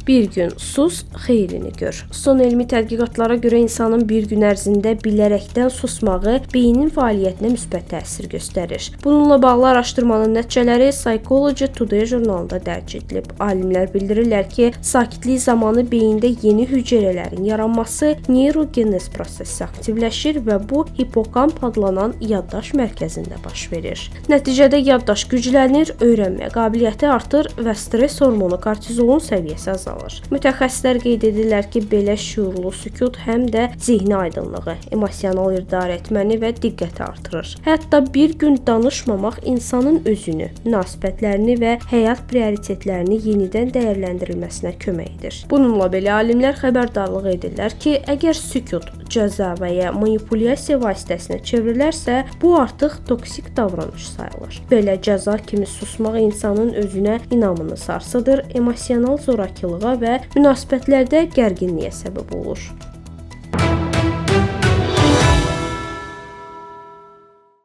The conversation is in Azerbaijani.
Bir gün sus, xeyrini gör. Son elmi tədqiqatlara görə insanın bir gün ərzində bilərəkdən susmağı beynin fəaliyyətinə müsbət təsir göstərir. Bununla bağlı araşdırmanın nəticələri Psychology Today jurnalında dərc edilib. Alimlər bildirirlər ki, sakitlik zamanı beyində yeni hüceyrələrin yaranması, neurogenez prosesi aktivləşir və bu hipokamp adlanan yaddaş mərkəzində baş verir. Nəticədə yaddaş güclənir, öyrənmə qabiliyyəti artır və stress hormonu kortizolun səviyyəsi azalır. Mütəxəssislər qeyd edirlər ki, belə şüurlu sükut həm də zehni aydınlığı, emosional idarə etməni və diqqəti artırır. Hətta bir gün danışmamaq insanın özünü, münasibətlərini və həyat prioritetlərini yenidən dəyərləndirilməsinə kömək edir. Bununla belə alimlər xəbərdarlıq edirlər ki, əgər sükut cəza və ya manipulyasiya vasitəsinə çevrilərsə, bu artıq toksik davranış sayılır. Belə cəza kimi susmaq insanın özünə inamını sarsıdır, emosional zorakılığa və münasibətlərdə gərginliyə səbəb olur.